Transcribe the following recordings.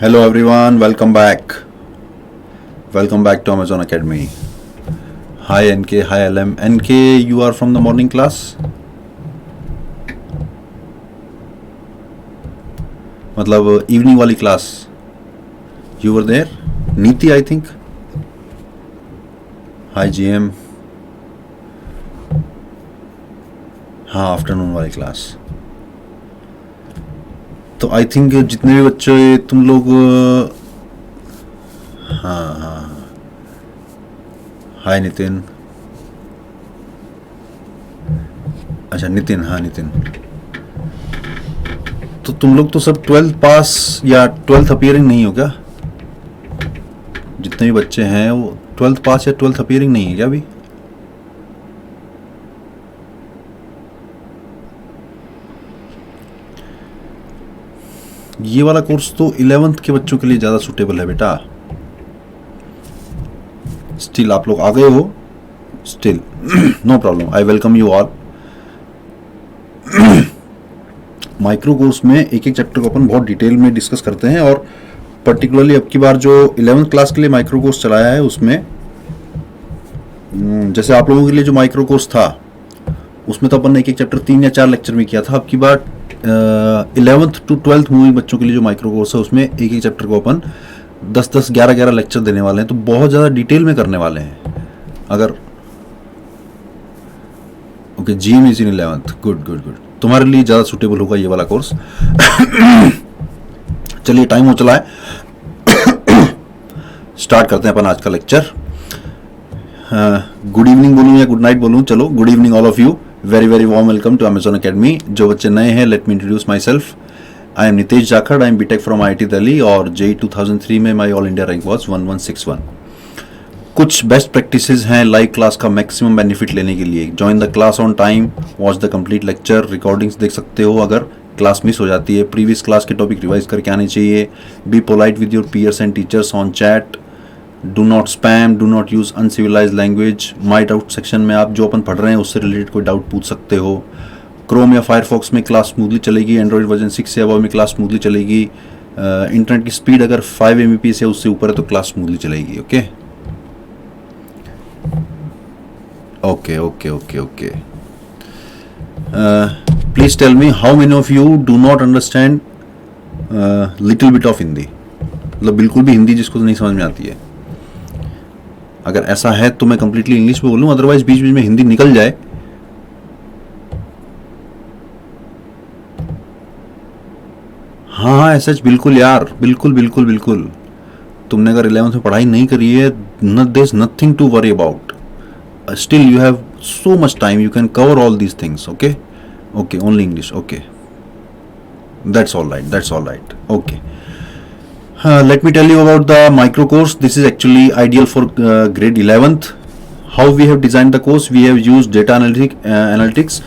Hello everyone, welcome back. Welcome back to Amazon Academy. Hi NK, hi LM. NK, you are from the morning class? मतलब evening वाली class. You were there? Neeti, I think. Hi GM. हाँ, afternoon वाली class. तो I think जितने भी बच्चे तुम लोग हाँ हाँ हाय नितिन. अच्छा नितिन, हाँ नितिन. तो तुम लोग तो सब 12th पास या 12th अपियरिंग नहीं हो क्या? जितने भी बच्चे हैं वो 12th पास या 12th अपियरिंग नहीं है क्या अभी? ये वाला कोर्स तो 11th के बच्चों के लिए ज़्यादा सूटेबल है बेटा. स्टिल आप लोग आ गए हो, still no problem, I welcome you all. Micro course में एक एक चैप्टर को अपन बहुत डिटेल में डिस्कस करते हैं और पर्टिकुलरली अब की बार जो 11th क्लास के लिए माइक्रो कोर्स चलाया है उसमें जैसे आप लोगों के लिए जो माइक्रो कोर्स था उसमें तो अपन ने एक एक चैप्टर 3 या 4 लेक्चर में किया था. अब की बार 11th to 12th मूविंग बच्चों के लिए जो माइक्रो कोर्स है उसमें एक एक चैप्टर को अपन 10-10, 11-11 लेक्चर देने वाले हैं. तो बहुत ज़्यादा डिटेल में करने वाले हैं. अगर okay GM is in 11th, good good good, तुम्हारे लिए ज़्यादा सूटेबल होगा ये वाला कोर्स. चलिए टाइम हो चला है, स्टार्ट करते हैं अपन आज का लेक्चर. गुड इवनिंग बोलूँ या गुड नाइट बोलूँ? चलो good evening all of you. Very very warm welcome to Amazon academy. जो बच्चे नए हैं, let me introduce myself. I am Nitesh Jakhar. I am BTech from IIT Delhi और JEE 2003 में my all India rank was 1161. कुछ best practices हैं live class का maximum benefit लेने के लिए. Join the class on time, watch the complete lecture, recordings देख सकते हो अगर क्लास मिस हो जाती है. प्रीवियस क्लास के टॉपिक रिवाइज करके आने चाहिए. Be polite with your peers and teachers on chat. Do not spam, do not use uncivilised language. My doubt section में आप जो अपन पढ़ रहे हैं उससे रिलेटेड कोई डाउट पूछ सकते हो. क्रोम या फायरफॉक्स में क्लास स्मूथली चलेगी. एंड्रॉइड वर्जन 6 से अबव में क्लास स्मूथली चलेगी. इंटरनेट की स्पीड अगर 5 Mbps है उससे ऊपर है तो क्लास स्मूथली चलेगी. Okay okay okay okay okay. Please tell me how many of you do not understand little bit of Hindi. मतलब बिल्कुल भी हिंदी जिसको नहीं समझ में आती है. अगर ऐसा है तो मैं कंप्लीटली इंग्लिश में बोलूँ, अदरवाइज बीच बीच में हिंदी निकल जाए. हाँ ऐसा बिल्कुल यार, बिल्कुल बिल्कुल बिल्कुल. तुमने अगर 11th में पढ़ाई नहीं करी है, there is nothing to worry about. Still you have so much time, you can cover all these things. Okay okay, only English. Okay, that's all right, that's all right. Okay, let me tell you about the micro course. This is actually ideal for grade 11th. How we have designed the course? We have used data analytics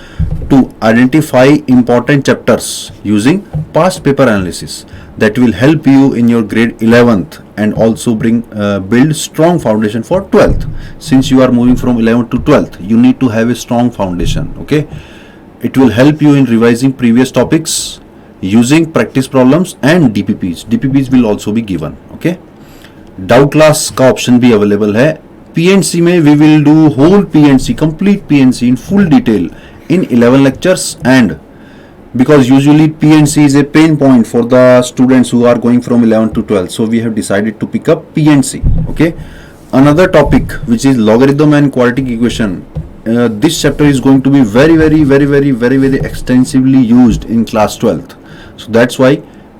to identify important chapters using past paper analysis that will help you in your grade 11th and also build strong foundation for 12th. Since you are moving from 11th to 12th, you need to have a strong foundation. Okay, it will help you in revising previous topics using practice problems and DPPs. DPPs will also be given. Okay, doubt class का option भी available है. PNC में we will do whole PNC, complete PNC in full detail in 11 lectures, and because usually PNC is a pain point for the students who are going from 11 to 12, so we have decided to pick up PNC. Okay, another topic which is logarithm and quadratic equation. This chapter is going to be very extensively used in class 12th. So that's why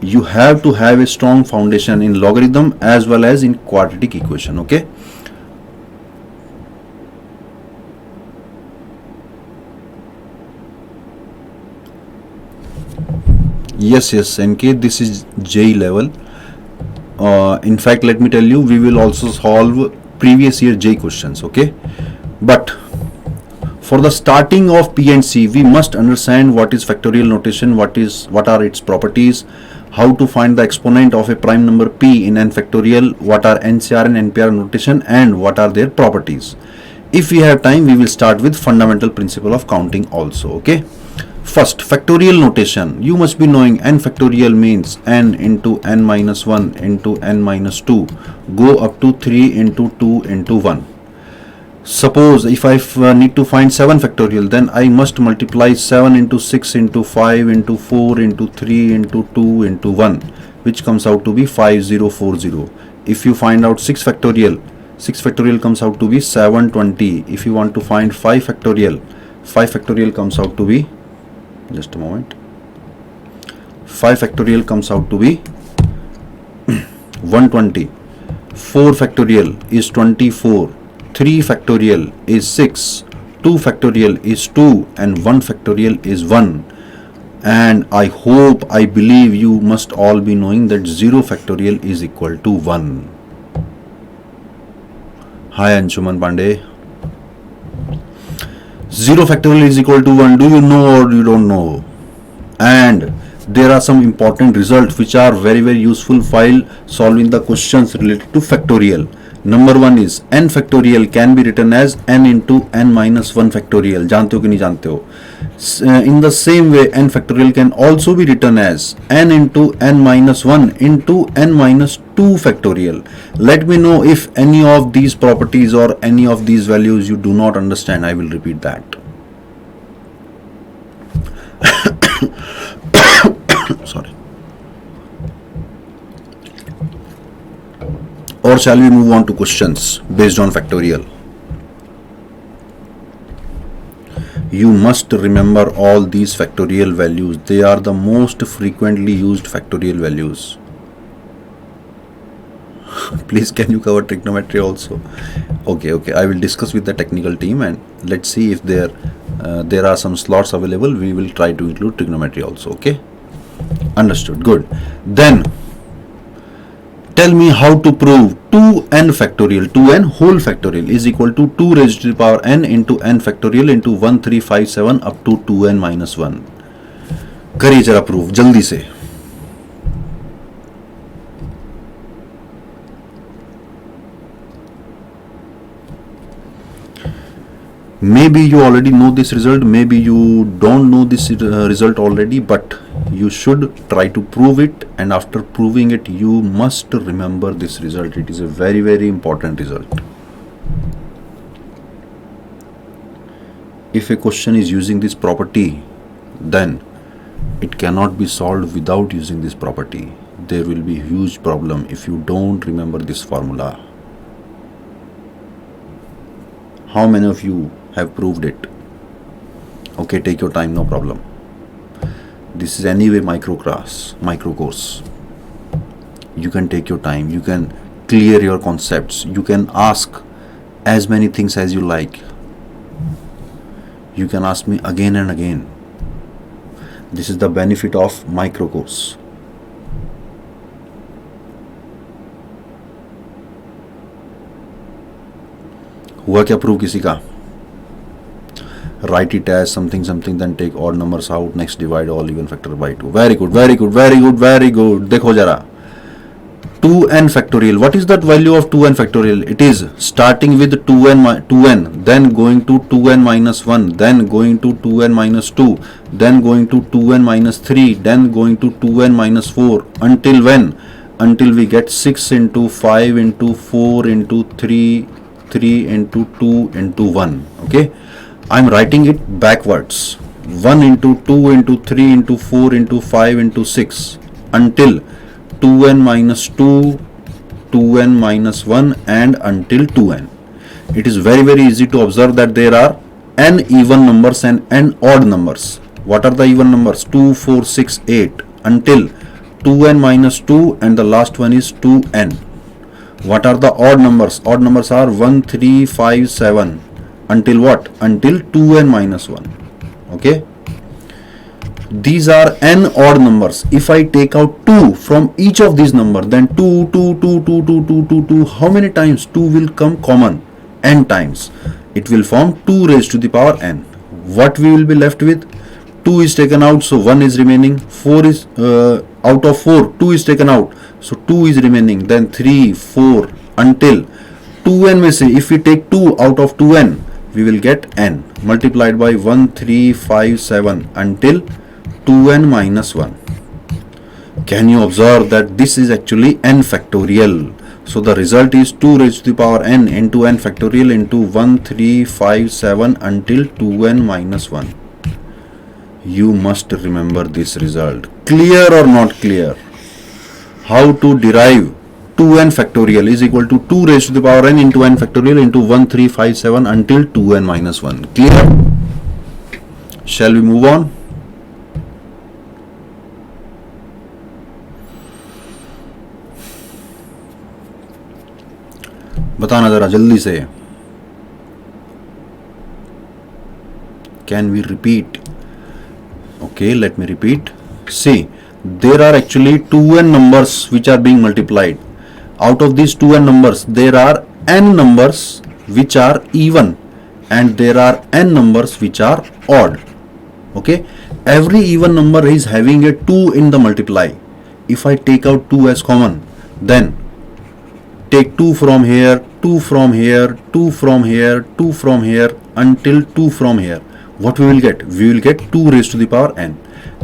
you have to have a strong foundation in logarithm as well as in quadratic equation. Okay, yes NK, this is JEE level. In fact, let me tell you, we will also solve previous year JEE questions. Okay, but for the starting of PNC, we must understand what is factorial notation, what are its properties, how to find the exponent of a prime number p in n factorial, what are NCR and NPR notation, and what are their properties. If we have time, we will start with fundamental principle of counting also. Okay, First, factorial notation. You must be knowing n factorial means n into n minus 1 into n minus 2 go up to 3 into 2 into 1. Suppose if I need to find 7 factorial, then I must multiply 7 into 6 into 5 into 4 into 3 into 2 into 1, which comes out to be 5040. If you find out 6 factorial comes out to be 720. If you want to find 5 factorial comes out to be, just a moment, 5 factorial comes out to be 120. 4 factorial is 24. 3 factorial is 6, 2 factorial is 2, and 1 factorial is 1. And I hope, I believe you must all be knowing that 0 factorial is equal to 1. Hi Anshuman Pandey. 0 factorial is equal to 1. Do you know or you don't know? And there are some important results which are very useful while solving the questions related to factorial. Number 1 is n factorial can be written as n into n minus 1 factorial. जानते हो कि नहीं जानते हो? In the same way, n factorial can also be written as n into n minus 1 into n minus 2 factorial. Let me know if any of these properties or any of these values you do not understand. I will repeat that. Sorry. Or shall we move on to questions based on factorial? You must remember all these factorial values. They are the most frequently used factorial values. Please, can you cover trigonometry also? Okay. I will discuss with the technical team and let's see if there are some slots available. We will try to include trigonometry also. Okay, understood. Good. Then tell me how to prove 2n factorial, 2n whole factorial is equal to 2 raised to the power n into n factorial into 1357 up to 2n minus 1. करिए जरा proof जल्दी से. Maybe you already know this result, maybe you don't know this result already, but you should try to prove it, and after proving it you must remember this result. It is a very important result. If a question is using this property, then it cannot be solved without using this property. There will be a huge problem if you don't remember this formula. How many of you have proved it? Okay, take your time, no problem. This is anyway micro course. You can take your time, you can clear your concepts, you can ask as many things as you like. You can ask me again and again. This is the benefit of micro course. हुआ क्या prove किसी का? Write it as something, then take odd numbers out, next divide all even factor by 2. Very good. देखो जरा 2n factorial. What is that value of 2n factorial? It is starting with 2n, then going to 2n minus 1, then going to 2n minus 2, then going to 2n minus 3, then going to 2n minus 4, until when? Until we get 6 into 5 into 4 into 3 into 2 into 1. Okay, I am writing it backwards. 1 into 2 into 3 into 4 into 5 into 6 until 2n minus 2, 2n minus 1 and until 2n. It is very easy to observe that there are n even numbers and n odd numbers. What are the even numbers? 2, 4, 6, 8 until 2n minus 2 and the last one is 2n. What are the odd numbers? Odd numbers are 1, 3, 5, 7 until what? Until 2n minus 1. Okay, these are n odd numbers. If I take out 2 from each of these numbers, then 2, how many times 2 will come common? N times. It will form 2 raised to the power n. What we will be left with? 2 is taken out, so 1 is remaining. 4 is out of 4, 2 is taken out, so 2 is remaining. Then 3, 4 until 2n में से if we take 2 out of 2n, we will get n multiplied by 1, 3, 5, 7 until 2n minus 1. Can you observe that this is actually n factorial? So the result is 2 raised to the power n into n factorial into 1, 3, 5, 7 until 2n minus 1. You must remember this result. Clear or not clear? How to derive 2n factorial is equal to 2 raised to the power n into n factorial into 1, 3, 5, 7 until 2n minus 1. Clear? Shall we move on? बताना जरा जल्दी से. Can we repeat? Okay, let me repeat. See, there are actually 2n numbers which are being multiplied. Out of these 2n numbers, there are n numbers which are even and there are n numbers which are odd. Okay, every even number is having a 2 in the multiply. If I take out 2 as common, then take 2 from here, 2 from here, 2 from here, 2 from here until 2 from here. What we will get? We will get 2 raised to the power n.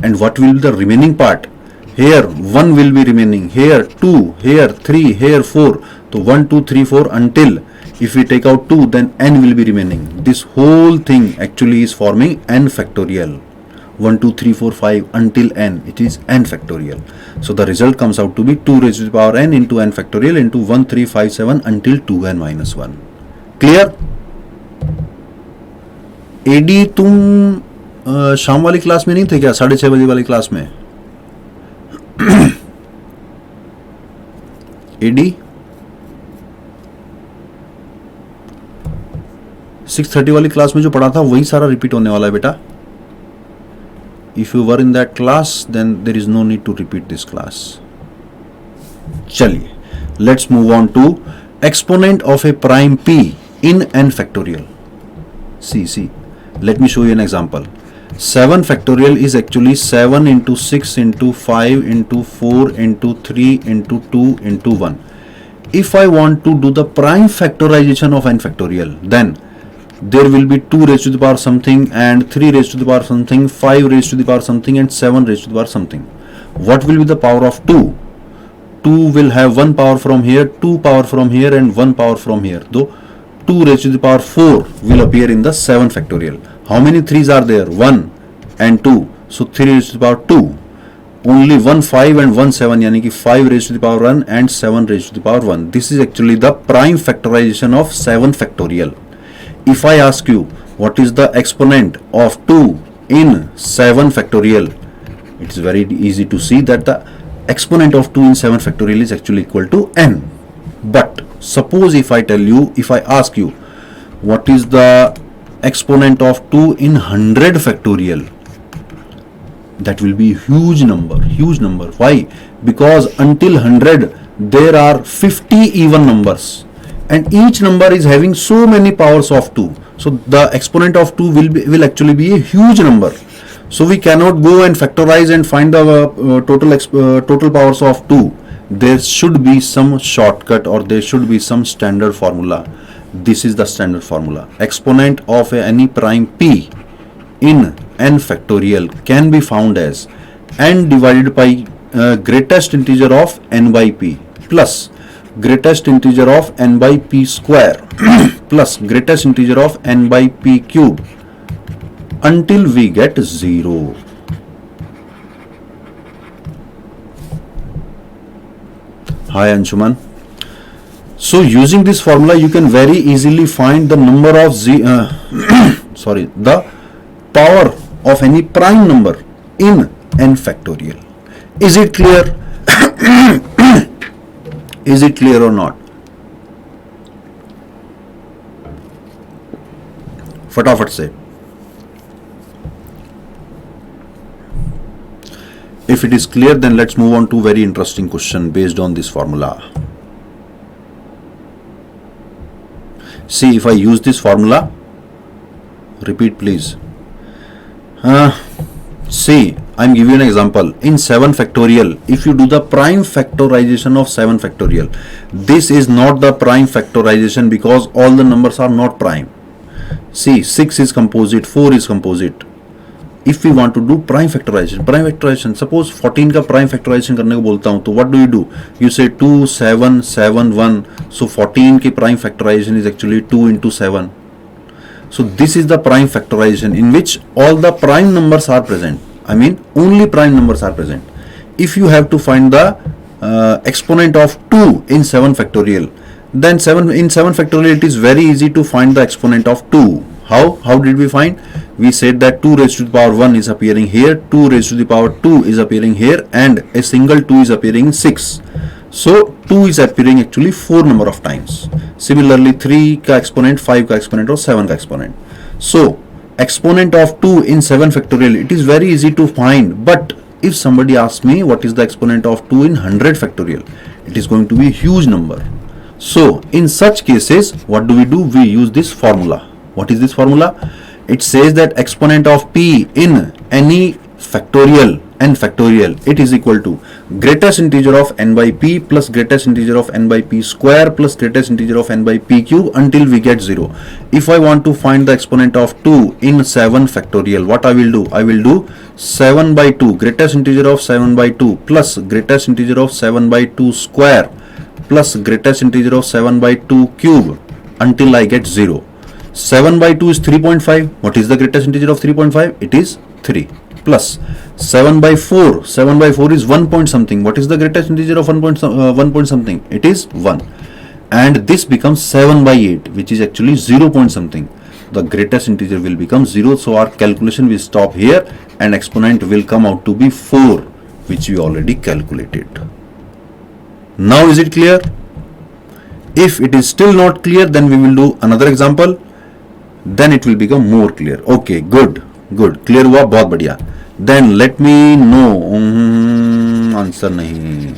And what will be the remaining part? Here 1 will be remaining, here 2, here 3, here 4. So 1, 2, 3, 4 until if we take out 2 then n will be remaining. This whole thing actually is forming n factorial. 1, 2, 3, 4, 5 until n, it is n factorial. So the result comes out to be 2 raised to the power n into n factorial into 1, 3, 5, 7 until 2n minus 1. Clear? AD तुम शाम वाली class में नहीं थे क्या? 6:30 बजे वाली class में एडी 6:30 वाली क्लास में जो पढ़ा था वही सारा रिपीट होने वाला है बेटा. If you were in that class, then there is no need to repeat this class. चलिए, let's move on to exponent of a prime p in n factorial. See, let me show you an example. 7 factorial is actually 7 into 6 into 5 into 4 into 3 into 2 into 1. If I want to do the prime factorization of n factorial, then there will be 2 raised to the power something and 3 raised to the power something, 5 raised to the power something and 7 raised to the power something. What will be the power of 2? 2 will have 1 power from here, 2 power from here and 1 power from here. Though 2 raised to the power 4 will appear in the 7 factorial. How many 3's are there? 1 and 2. So 3 raised to the power 2. Only 1 5 and 1 7, yani ki 5 raised to the power 1 and 7 raised to the power 1. This is actually the prime factorization of 7 factorial. If I ask you what is the exponent of 2 in 7 factorial, it is very easy to see that the exponent of 2 in 7 factorial is actually equal to n. But suppose if I tell you, if I ask you what is the exponent of 2 in 100 factorial, that will be huge number, huge number. Why? Because until 100 there are 50 even numbers and each number is having so many powers of 2. So the exponent of 2 will actually be a huge number. So we cannot go and factorize and find the total powers of 2. There should be some shortcut or there should be some standard formula. This is the standard formula. Exponent of any prime p in n factorial can be found as n divided by greatest integer of n by p plus greatest integer of n by p square plus greatest integer of n by p cube until we get 0. Hi Anshuman. So using this formula you can very easily find the number of the power of any prime number in n factorial. Is it clear? Is it clear or not? फटाफट से. If it is clear, then let's move on to very interesting question based on this formula. See, if I use this formula, repeat please. See, I'm giving you an example. In 7 factorial, if you do the prime factorization of 7 factorial, this is not the prime factorization because all the numbers are not prime. See, 6 is composite, 4 is composite. If we want to do prime factorization, suppose 14 का prime factorization करने को बोलता हूँ, तो what do? You say 2, 7, 7, 1. So 14 की prime factorization is actually 2 into 7. So this is the prime factorization in which all the prime numbers are present. I mean, only prime numbers are present. If you have to find the exponent of 2 in 7 factorial, then 7 factorial, it is very easy to find the exponent of 2. How did we find? We said that 2 raised to the power 1 is appearing here, 2 raised to the power 2 is appearing here, and a single 2 is appearing in 6. So 2 is appearing actually 4 number of times. Similarly 3 का exponent, 5 का exponent और 7 का exponent. So exponent of 2 in 7 factorial, it is very easy to find, but if somebody asks me what is the exponent of 2 in 100 factorial, it is going to be a huge number. So in such cases, what do? We use this formula. What is this formula? It says that exponent of p in any factorial, n factorial, it is equal to greatest integer of n by p plus greatest integer of n by p square plus greatest integer of n by p cube until we get 0. If I want to find the exponent of 2 in 7 factorial, what I will do? I will do 7 by 2, greatest integer of 7 by 2 plus greatest integer of 7 by 2 square plus greatest integer of 7 by 2 cube until I get 0. 7 by 2 is 3.5. What is the greatest integer of 3.5? It is 3. Plus 7 by 4. 7 by 4 is 1 point something. What is the greatest integer of 1 point something? It is 1. And this becomes 7 by 8, which is actually 0 point something. The greatest integer will become 0. So our calculation will stop here and exponent will come out to be 4, which we already calculated. Now is it clear? If it is still not clear, then we will do another example. Then it will become more clear. Okay, good. Clear हुआ, बहुत बढ़िया. Then let me know. Answer नहीं.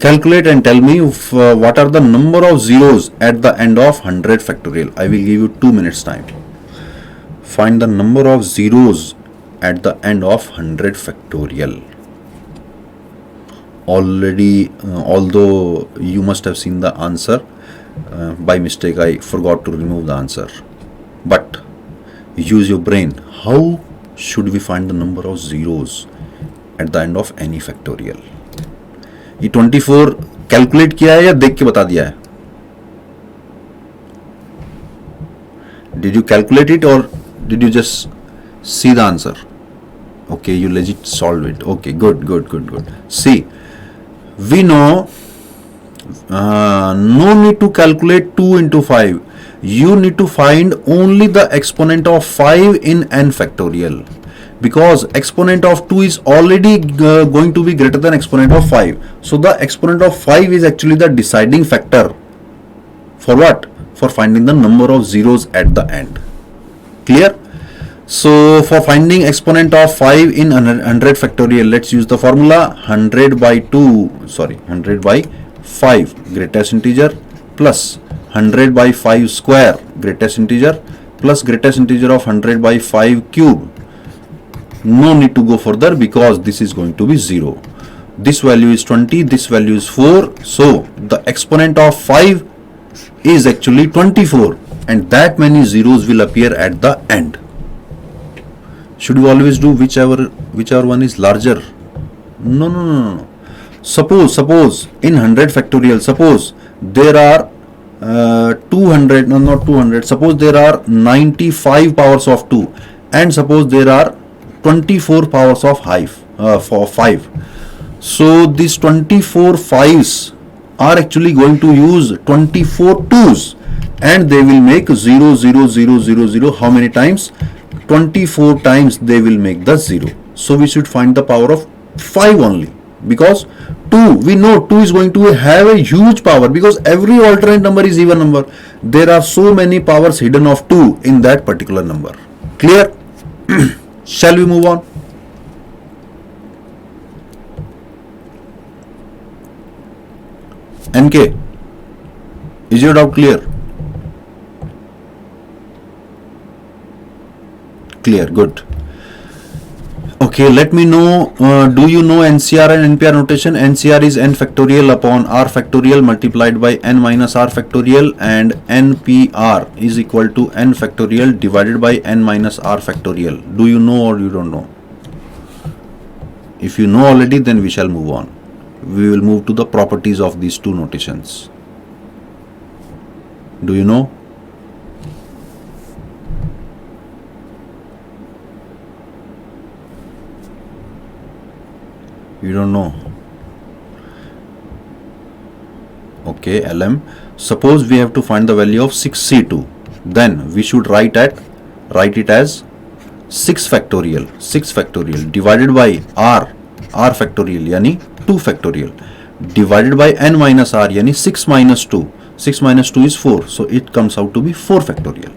Calculate and tell me what are the number of zeros at the end of 100 factorial. I will give you 2 minutes time. Find the number of zeros at the end of 100 factorial. Already, although you must have seen the answer, by mistake I forgot to remove the answer. But use your brain. How should we find the number of zeros at the end of any factorial? ये 24 calculate किया है या देख के बता दिया है? Did you calculate it or did you just see the answer? Okay, you legit solved it. Okay, good. See, we know no need to calculate 2 into 5. You need to find only the exponent of 5 in n factorial, because exponent of 2 is already going to be greater than exponent of 5. So the exponent of 5 is actually the deciding factor for what? For finding the number of zeros at the end. Clear? So for finding exponent of 5 in 100 factorial, let's use the formula 100 by 5 greatest integer plus 100 by 5 square greatest integer plus greatest integer of 100 by 5 cube. No need to go further because this is going to be 0. This value is 20, this value is 4. So the exponent of 5 is actually 24, and that many zeros will appear at the end. Should we always do whichever one is larger? No. Suppose in 100 factorial, suppose there are 200, no, not 200, suppose there are 95 powers of 2, and suppose there are 24 powers of 5. So these 24 5s are actually going to use 24 2s, and they will make 0, 0, 0, 0, 0. How many times? 24 times they will make the 0. So we should find the power of 5 only, because 2, we know 2 is going to have a huge power, because every alternate number is even number. There are so many powers hidden of 2 in that particular number. Clear? Shall we move on? NK, is your doubt clear? Clear, good. Okay, let me know, do you know NCR and NPR notation? NCR is n factorial upon r factorial multiplied by n minus r factorial, and NPR is equal to n factorial divided by n minus r factorial. Do you know or you don't know? If you know already, then we shall move on. We will move to the properties of these two notations. Do you know? You don't know. Okay, LM. Suppose we have to find the value of 6C2. Then we should write it as 6 factorial divided by r factorial yani 2 factorial divided by n minus r yani 6 minus 2. 6 minus 2 is 4. So it comes out to be 4 factorial.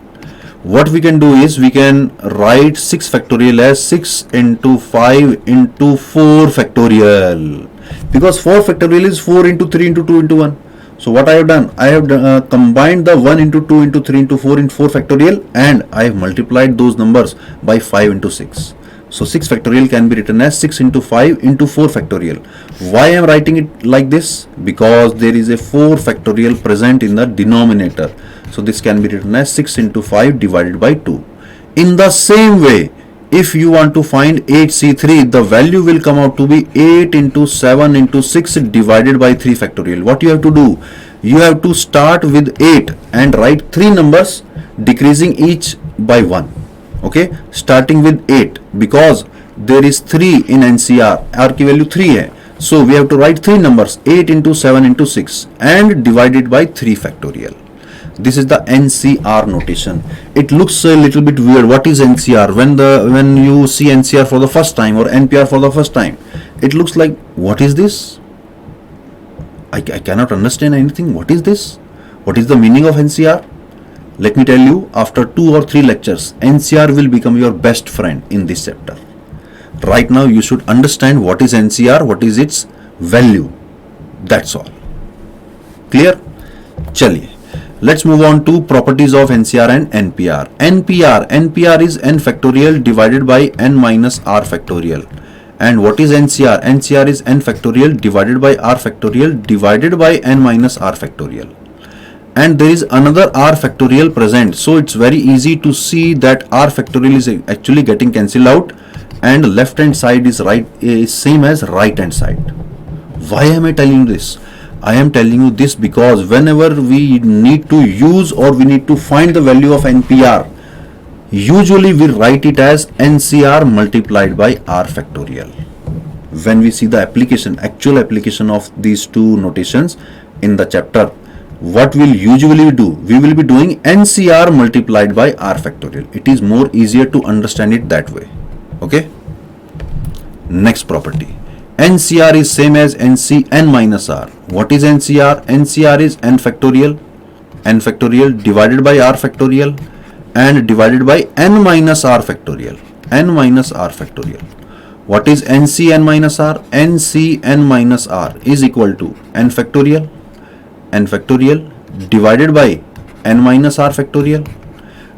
What we can do is we can write 6 factorial as 6 into 5 into 4 factorial, because 4 factorial is 4 into 3 into 2 into 1. So what I have done, I have combined the 1 into 2 into 3 into 4 into 4 factorial, and I have multiplied those numbers by 5 into 6. So 6 factorial can be written as 6 into 5 into 4 factorial. Why I am writing it like this? Because there is a 4 factorial present in the denominator. So this can be written as 6 into 5 divided by 2. In the same way, if you want to find 8C3, the value will come out to be 8 into 7 into 6 divided by 3 factorial. What you have to do? You have to start with 8 and write 3 numbers decreasing each by 1. Okay, starting with 8, because there is 3 in NCR, R की value 3 है. So we have to write 3 numbers, 8 into 7 into 6 and divided by 3 factorial. This is the NCR notation. It looks a little bit weird. What is NCR? When you see NCR for the first time or NPR for the first time, it looks like, what is this? I cannot understand anything. What is this? What is the meaning of NCR? Let me tell you, after 2 or 3 lectures, NCR will become your best friend in this chapter. Right now, you should understand what is NCR, what is its value. That's all. Clear? Chaliye. Let's move on to properties of NCR and NPR. NPR is n factorial divided by n minus r factorial. And what is NCR? NCR is n factorial divided by r factorial divided by n minus r factorial. And there is another r factorial present, so it's very easy to see that r factorial is actually getting cancelled out, and left hand side is same as right hand side. Why am I telling you this? I am telling you this because whenever we need to use or we need to find the value of NPR, usually we write it as NCR multiplied by r factorial. When we see the actual application of these two notations in the chapter, what we'll usually do? We will be doing NCR multiplied by r factorial. It is more easier to understand it that way. Okay. Next property. NCR is same as NCn minus r. What is NCR? NCR is n factorial divided by r factorial and divided by n minus r factorial. N minus r factorial. What is NCn minus r? NCn minus r is equal to n factorial divided by n minus r factorial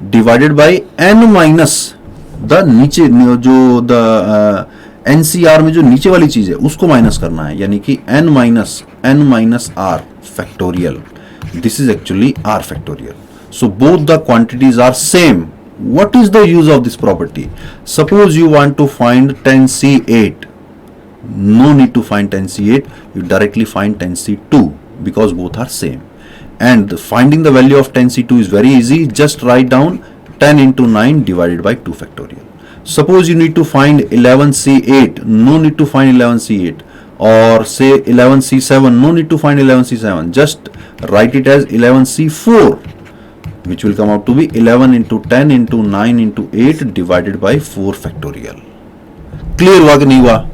divided by n minus the नीचे जो the NCR में जो नीचे वाली चीज है उसको minus करना है, यानी कि n minus r factorial. This is actually r factorial. So both the quantities are same. What is the use of this property? Suppose you want to find 10C8. No need to find 10C8. You directly find 10C2 because both are same. And finding the value of 10C2 is very easy. Just write down 10 into 9 divided by 2 factorial. Suppose you need to find 11C8. No need to find 11C8. Or say 11C7. No need to find 11C7. Just write it as 11C4, which will come out to be 11 into 10 into 9 into 8 divided by 4 factorial. Clear हुआ कि नहीं हुआ?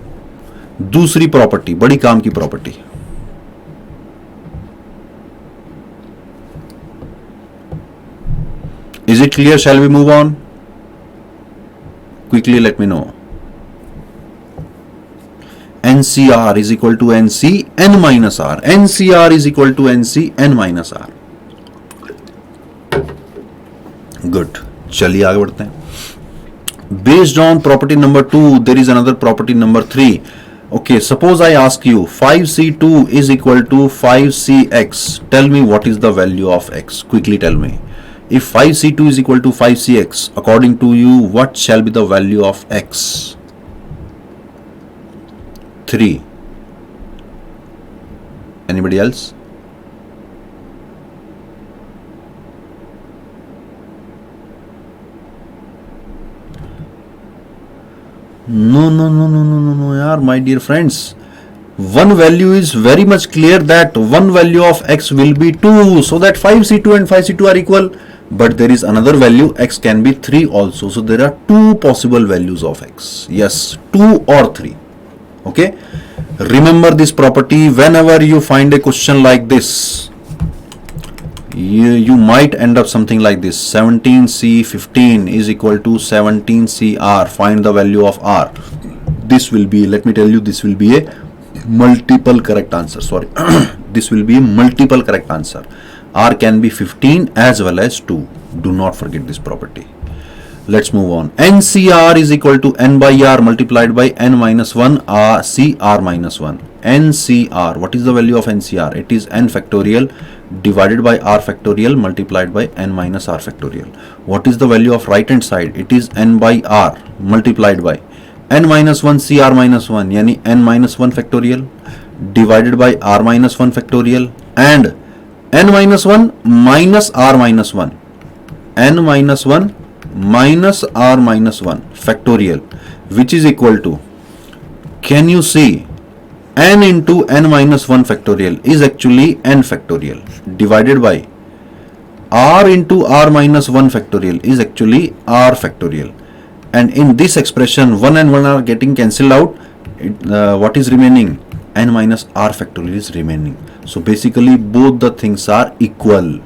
दूसरी property, बड़ी काम की property. Is it clear? Shall we move on? Quickly let me know. NCR is equal to NC n minus R. NCR is equal to NC n minus R. Good. चलिए आगे बढ़ते हैं. Based on property number 2, there is another property number 3. Okay, suppose I ask you 5c2 is equal to 5cx. Tell me what is the value of x. Quickly tell me. If 5c2 is equal to 5cx, according to you, what shall be the value of x? 3. Anybody else? No, yaar, my dear friends. One value is very much clear, that one value of x will be 2, so that 5c2 and 5c2 are equal. But there is another value, x can be 3 also. So there are two possible values of x. Yes, 2 or 3. Okay. Remember this property whenever you find a question like this. You might end up something like this. 17c15 is equal to 17cr. Find the value of r. This will be, let me tell you, this will be a multiple correct answer. Sorry. This will be a multiple correct answer. R can be 15 as well as 2. Do not forget this property. Let's move on. NCR is equal to n by r multiplied by n minus 1 r cr minus 1. NCR. What is the value of NCR? It is n factorial divided by r factorial multiplied by n minus r factorial. What is the value of right hand side? It is n by r multiplied by n minus 1 cr minus 1, yani n minus 1 factorial divided by r minus 1 factorial and n minus 1 minus r minus 1. N minus 1 minus r minus 1 factorial, which is equal to, can you see, n into n minus 1 factorial is actually n factorial divided by r into r minus 1 factorial is actually r factorial. And in this expression, 1 and 1 are getting cancelled out. What is remaining? N minus r factorial is remaining. So basically both the things are equal.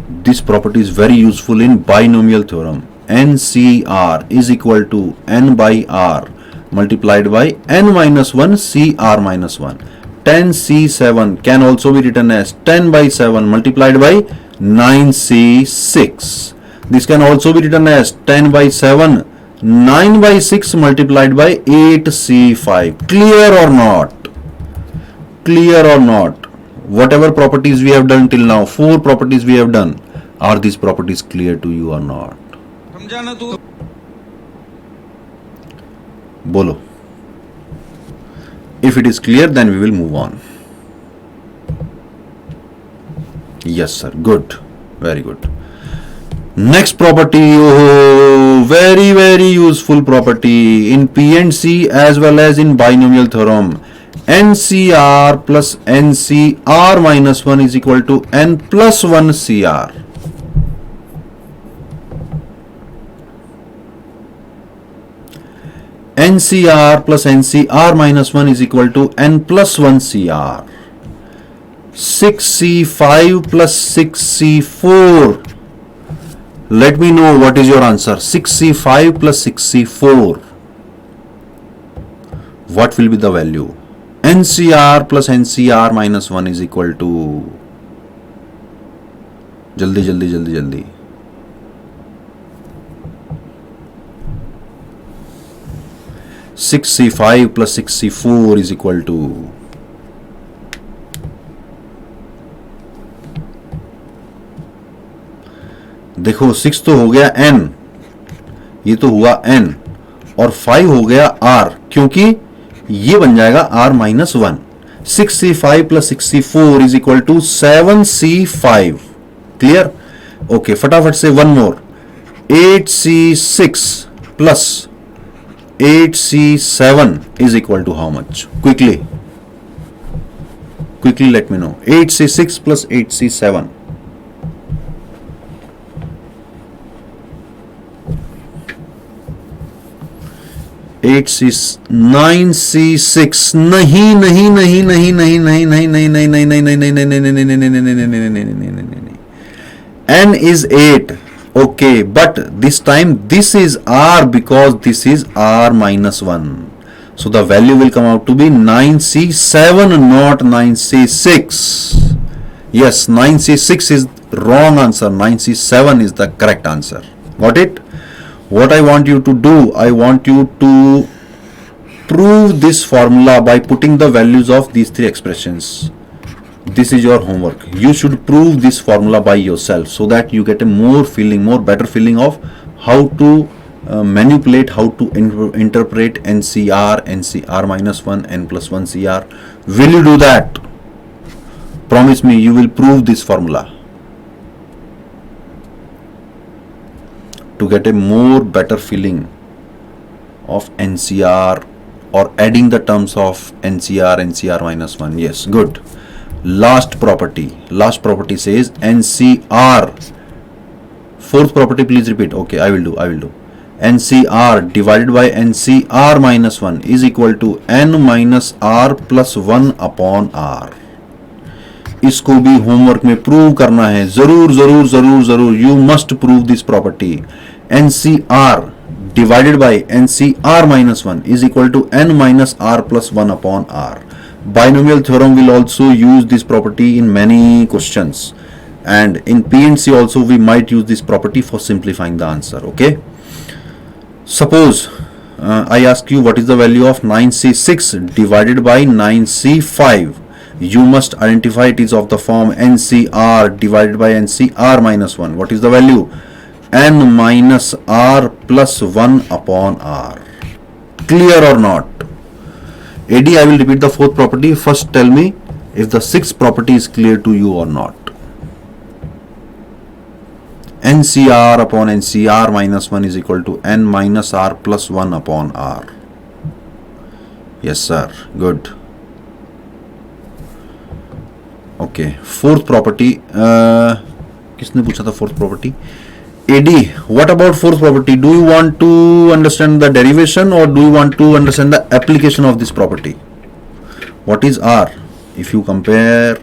This property is very useful in binomial theorem. NCR is equal to n by r multiplied by n minus 1 cr minus 1. 10c7 can also be written as 10 by 7 multiplied by 9c6. This can also be written as 10 by 7 9 by 6 multiplied by 8c5. Clear or not? Clear or not? Whatever properties we have done till now, 4 properties we have done, are these properties clear to you or not? Bolo. If it is clear, then we will move on. Yes sir, good, very good. Next property, oh, very very useful property in P and C as well as in binomial theorem. NCR plus NCR minus 1 is equal to N plus 1 CR. NCR plus NCR minus 1 is equal to N plus 1 CR. 6C5 plus 6C4. Let me know what is your answer. 6C5 plus 6C4. What will be the value? NCR plus NCR minus 1 is equal to, jaldi jaldi jaldi jaldi, (6c5 plus 6c4 is equal to) देखो 6 तो हो गया n, ये तो हुआ n, और 5 हो गया r, क्योंकि ये बन जाएगा r minus 1. 6c5 plus 6c4 is equal to 7c5. Clear? Okay, फटाफट से one more. 8c6 plus 8c7 is equal to how much? Quickly let me know. 8c6 plus 8c7. 9c6 नहीं नहीं नहीं नहीं नहीं नहीं नहीं नहीं नहीं नहीं नहीं नहीं नहीं नहीं. N is 8. Okay, but this time this is R because this is R minus 1. So the value will come out to be 9c7, not 9c6. Yes, 9c6 is wrong answer. 9c7 is the correct answer. Got it? what I want you to do, I want you to prove this formula by putting the values of these three expressions. This is your homework. You should prove this formula by yourself so that you get a more better feeling of how to manipulate, how to interpret NCR, NCR minus 1, N plus 1 CR. Will you do that? Promise me you will prove this formula to get a better feeling of NCR or adding the terms of NCR, NCR minus 1. Yes, good. Last property says NCR. Fourth property, please repeat. Okay, I will do. NCR divided by NCR minus 1 is equal to N minus R plus 1 upon R. इसको भी homework में prove करना है. जरूर. You must prove this property. NCR divided by NCR minus 1 is equal to N minus R plus 1 upon R. Binomial theorem will also use this property in many questions, and in P&C also we might use this property for simplifying the answer. Okay, suppose I ask you what is the value of 9C6 divided by 9C5. You must identify it is of the form NCR divided by NCR minus 1. What is the value? N minus R plus 1 upon R. Clear or not? AD, I will repeat the fourth property. First tell me if the sixth property is clear to you or not. NCR upon NCR minus 1 is equal to N minus R plus 1 upon R. Yes sir, good. Okay, fourth property. किसने पूछा था fourth property? AD, what about fourth property? Do you want to understand the derivation or do you want to understand the application of this property? What is R? If you compare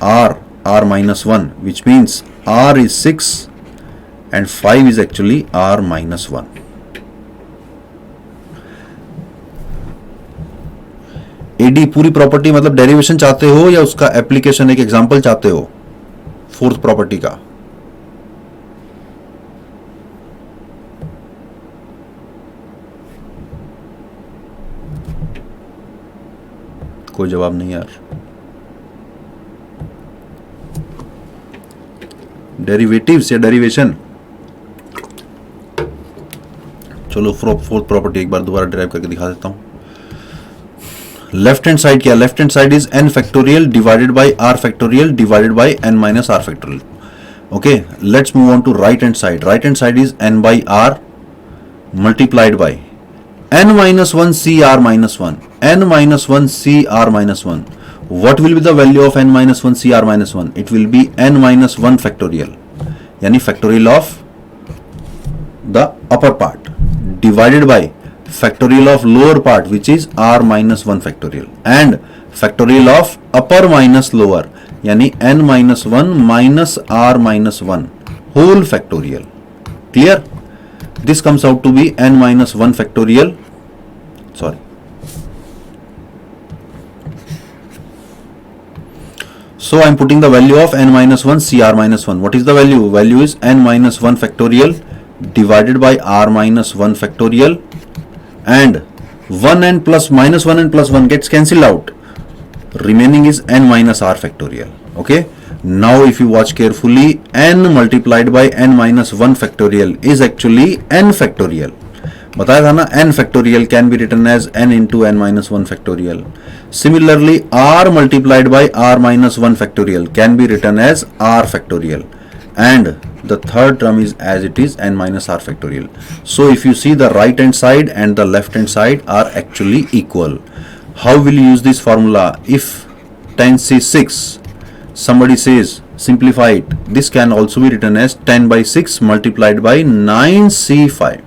R minus 1, which means R is 6 and 5 is actually R minus 1. AD पूरी property मतलब derivation चाहते हो या उसका application एक example चाहते हो fourth property का? कोई जवाब नहीं यार. डेरिवेटिव्स या डेरिवेशन? चलो फोर्थ प्रॉपर्टी एक बार दोबारा ड्राइव करके दिखा देता हूं. लेफ्ट हैंड साइड क्या? Left hand side is n factorial divided by r factorial divided by n minus r factorial. Okay, let's move on to right hand side. Right hand side is n by r multiplied by n minus 1 cr minus 1. n minus 1 cr minus 1. What will be the value of n minus 1 cr minus 1? It will be n minus 1 factorial, यानी factorial of the upper part divided by factorial of lower part, which is r minus 1 factorial, and factorial of upper minus lower, यानी n minus 1 minus r minus 1 whole factorial. Clear? This comes out to be n minus 1 factorial. Sorry. So I am putting the value of n minus 1 cr minus 1. What is the value? Value is n minus 1 factorial divided by r minus 1 factorial, and 1n plus minus 1n plus 1 gets cancelled out. Remaining is n minus r factorial. Okay. Now if you watch carefully, n multiplied by n minus 1 factorial is actually n factorial. बताया था ना, n factorial can be written as n into n minus 1 factorial. Similarly, r multiplied by r minus 1 factorial can be written as r factorial, and the third term is as it is n minus r factorial. So if you see, the right hand side and the left hand side are actually equal. How will you use this formula? If 10c6, somebody says simplify it, this can also be written as 10 by 6 multiplied by 9c5.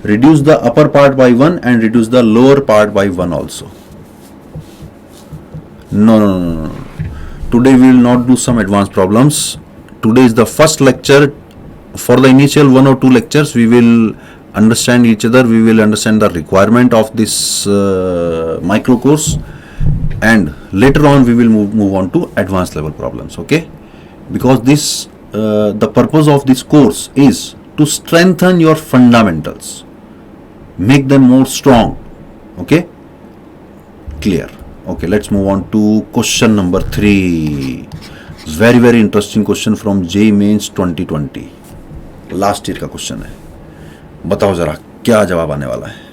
Reduce the upper part by 1 and reduce the lower part by 1 also. No. Today we will not do some advanced problems. Today is the first lecture. For the initial 1 or 2 lectures, we will understand each other. We will understand the requirement of this micro course, and later on we will move on to advanced level problems. Okay, because this the purpose of this course is to strengthen your fundamentals, make them more strong. Okay, clear? Okay, let's move on to question number 3. Very interesting question from JEE Mains 2020, last year का question है. बताओ जरा क्या जवाब आने वाला है.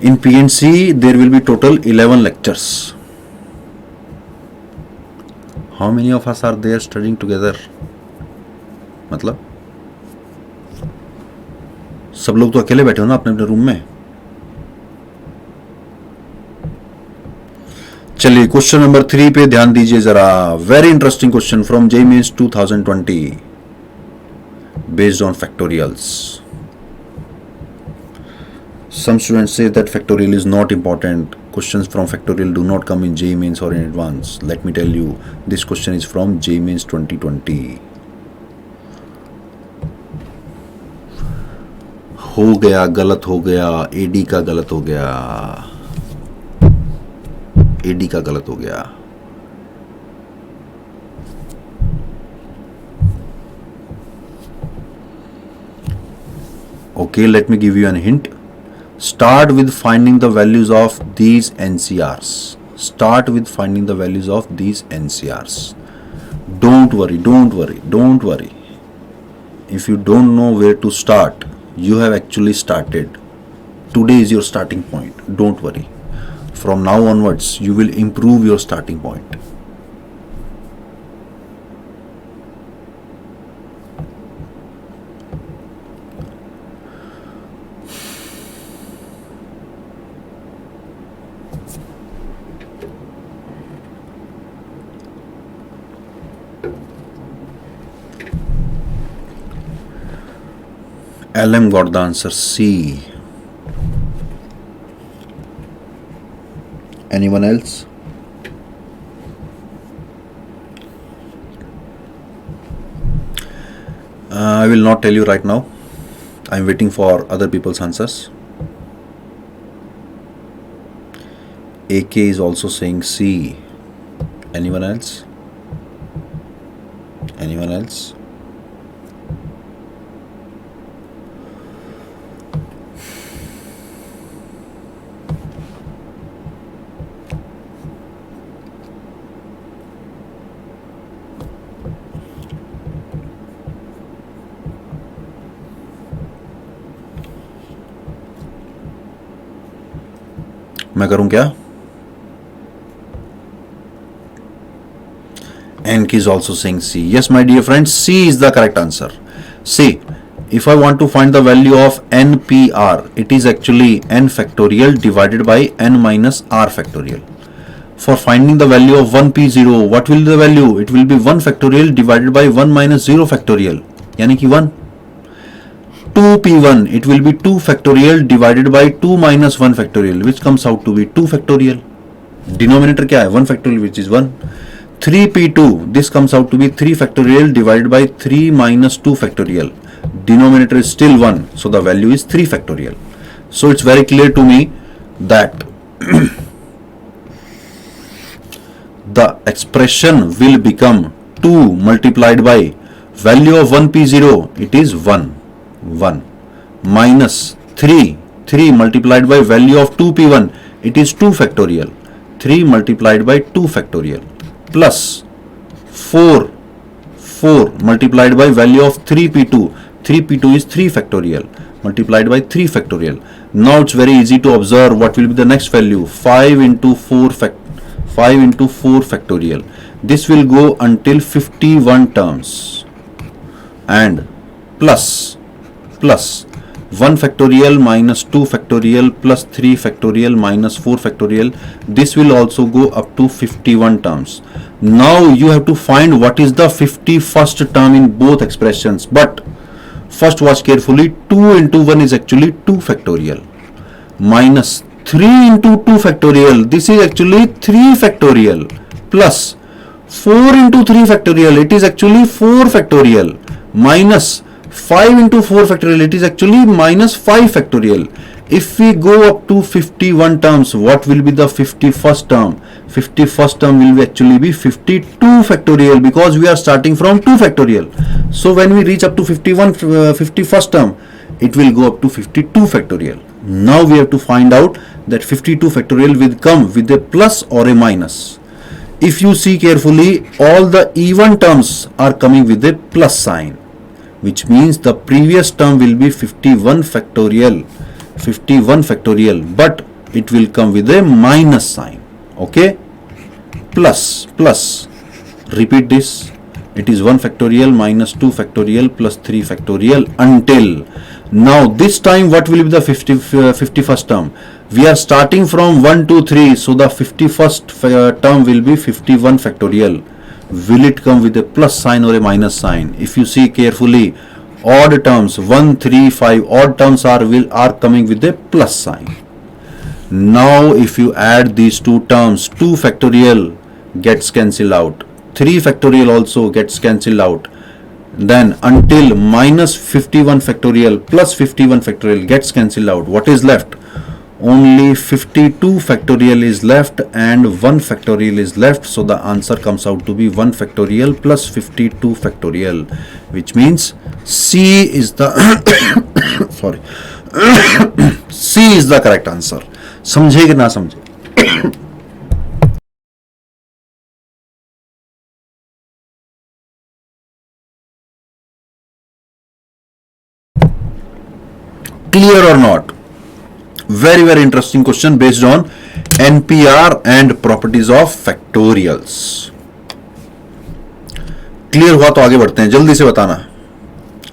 In PNC there will be total 11 lectures. How many of us are there studying together? मतलब सब लोग तो अकेले बैठे हो ना अपने अपने रूम में. चलिए क्वेश्चन नंबर 3 पे ध्यान दीजिए जरा. Very interesting question from JEE Mains 2020 based on factorials. Some students say that factorial is not important. Questions from factorial do not come in JEE Mains or in advance. Let me tell you, this question is from JEE Mains 2020. हो गया, गलत हो गया, AD का गलत हो गया, AD का गलत हो गया. Okay, let me give you an hint. Start with finding the values of these NCRs. Start with finding the values of these NCRs. Don't worry. If you don't know where to start, you have actually started. Today is your starting point. Don't worry. From now onwards, you will improve your starting point. LM got the answer C. Anyone else? I will not tell you right now. I am waiting for other people's answers. AK is also saying C. Anyone else? Anyone else? मैं करूं क्या? Enki is also saying C. Yes, my dear friends, C is the correct answer. See, if I want to find the value of NPR, it is actually n factorial divided by n minus r factorial. For finding the value of 1p0, what will be the value? It will be 1 factorial divided by 1 minus 0 factorial, यानी कि 1. 2p1, it will be 2 factorial divided by 2 minus 1 factorial, which comes out to be 2 factorial. Denominator क्या है? 1 factorial, which is 1. 3p2, this comes out to be 3 factorial divided by 3 minus 2 factorial. Denominator is still 1, so the value is 3 factorial. So it's very clear to me that the expression will become 2 multiplied by value of 1p0, it is 1 minus 3 multiplied by value of 2p1, it is 2 factorial. 3 multiplied by 2 factorial plus 4 multiplied by value of 3p2, 3p2 is 3 factorial multiplied by 3 factorial. Now it's very easy to observe what will be the next value. 5 into 4 factorial. This will go until 51 terms, and plus 1 factorial minus 2 factorial plus 3 factorial minus 4 factorial. This will also go up to 51 terms. Now you have to find what is the 51st term in both expressions. But first watch carefully. 2 into 1 is actually 2 factorial minus 3 into 2 factorial. This is actually 3 factorial plus 4 into 3 factorial. It is actually 4 factorial minus 5 into 4 factorial, it is actually minus 5 factorial. If we go up to 51 terms, what will be the 51st term? 51st term will be actually be 52 factorial, because we are starting from 2 factorial. So when we reach up to 51st term, it will go up to 52 factorial. Now we have to find out that 52 factorial will come with a plus or a minus. If you see carefully, all the even terms are coming with a plus sign, which means the previous term will be 51 factorial. 51 factorial, but it will come with a minus sign. Okay, plus repeat this. It is 1 factorial minus 2 factorial plus 3 factorial until now. This time what will be the 51st term? We are starting from 1 2 3, so the 51st term will be 51 factorial. Will it come with a plus sign or a minus sign? If you see carefully, odd terms 1 3 5 odd terms are coming with a plus sign. Now if you add these two terms, 2 factorial gets cancelled out, 3 factorial also gets cancelled out, then until minus 51 factorial plus 51 factorial gets cancelled out, what is left? Only 52 factorial is left and 1 factorial is left. So the answer comes out to be 1 factorial plus 52 factorial, which means C is the sorry C is the correct answer. समझे कि ना समझे? Clear or not? Very interesting question based on NPR and properties of factorials. Clear हुआ तो आगे बढ़ते हैं, जल्दी से बताना.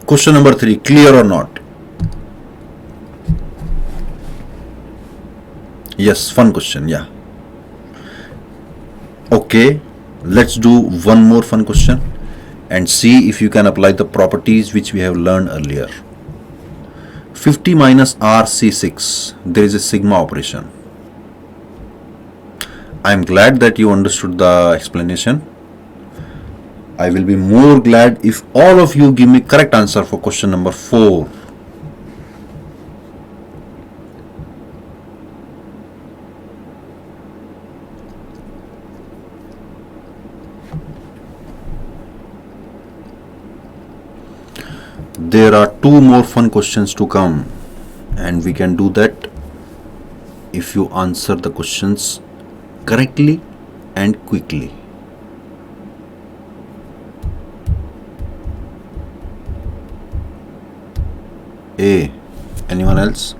Question number 3, clear or not? Yes, fun question, yeah. Okay, let's do one more fun question and see if you can apply the properties which we have learned earlier. 50 minus RC6, there is a sigma operation. I am glad that you understood the explanation. I will be more glad if all of you give me correct answer for question number 4. There are 2 more fun questions to come, and we can do that if you answer the questions correctly and quickly. A. Anyone else?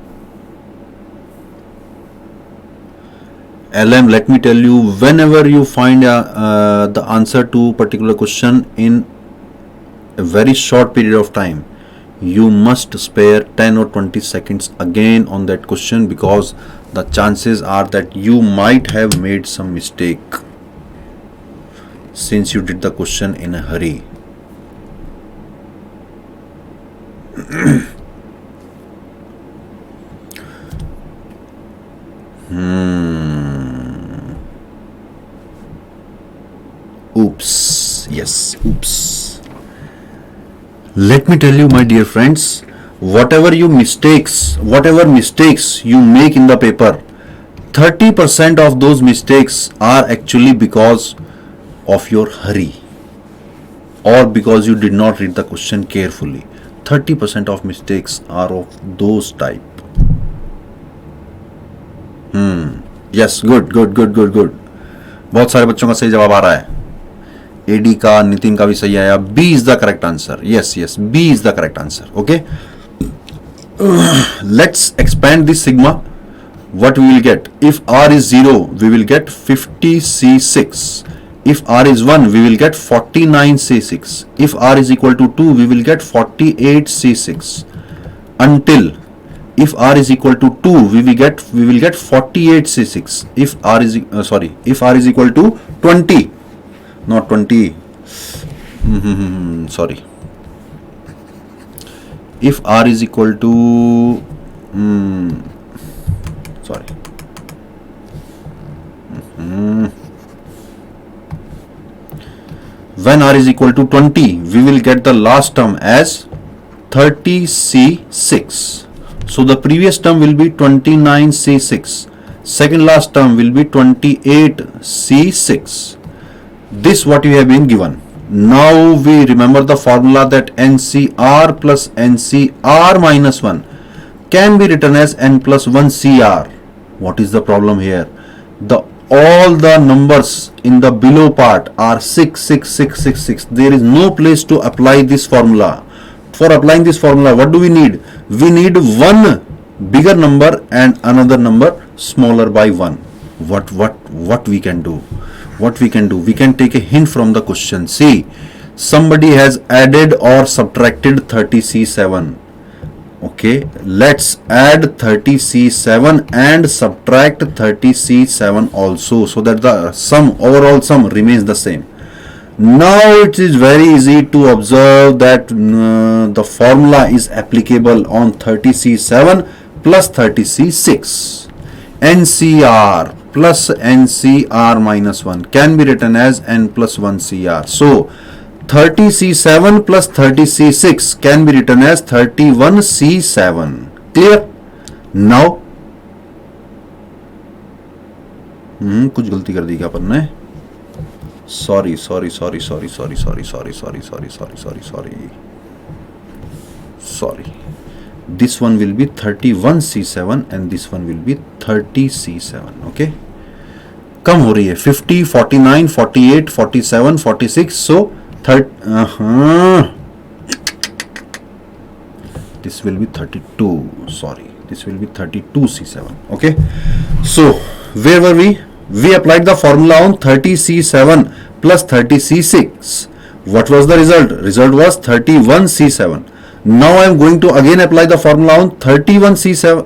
LM, let me tell you, whenever you find the answer to particular question in a very short period of time, you must spare 10 or 20 seconds again on that question, because the chances are that you might have made some mistake since you did the question in a hurry. Oops. Yes, oops. Let me tell you, my dear friends, whatever mistakes you make in the paper, 30% of those mistakes are actually because of your hurry or because you did not read the question carefully. 30% of mistakes are of those type. Yes, good. बहुत सारे बच्चों का सही जवाब आ रहा है. AD का, नितिन का भी सही आया. B is the correct answer. Yes, B is the correct answer. Okay. Let's expand this sigma. What we will get? If R is 0, we will get 50C6. If R is 1, we will get 49C6. If R is equal to 2, we will get 48C6. Until if R is equal to 2, we will get 48C6. If R is equal to 20. Not 20. Sorry. If R is equal to sorry. When R is equal to 20, we will get the last term as 30C6. So the previous term will be 29C6. Second last term will be 28C6. This what we have been given. Now we remember the formula that NCR plus NCR minus 1 can be written as N plus 1 CR. What is the problem here? All the numbers in the below part are 6, 6, 6, 6, 6. There is no place to apply this formula. For applying this formula, what do we need? We need one bigger number and another number smaller by 1. What we can do? What we can do? We can take a hint from the question. See, somebody has added or subtracted 30C7. Okay, let's add 30C7 and subtract 30C7 also, so that the overall sum remains the same. Now it is very easy to observe that the formula is applicable on 30C7 plus 30C6. NCR plus NCR minus 1 can be written as N plus 1 CR. So 30C7 plus 30C6 can be written as 31C7. Clear? Now कुछ गलती कर दी क्या अपन ने? Sorry. This one will be 31C7 and this one will be 30C7. Okay, कम हो रही है 50, 49, 48, 47, 46. So this will be 32. Sorry, this will be 32C7. Okay, so where were we? We applied the formula on 30C7 plus 30C6. What was the result? Result was 31C7. Now I am going to again apply the formula on 31C7.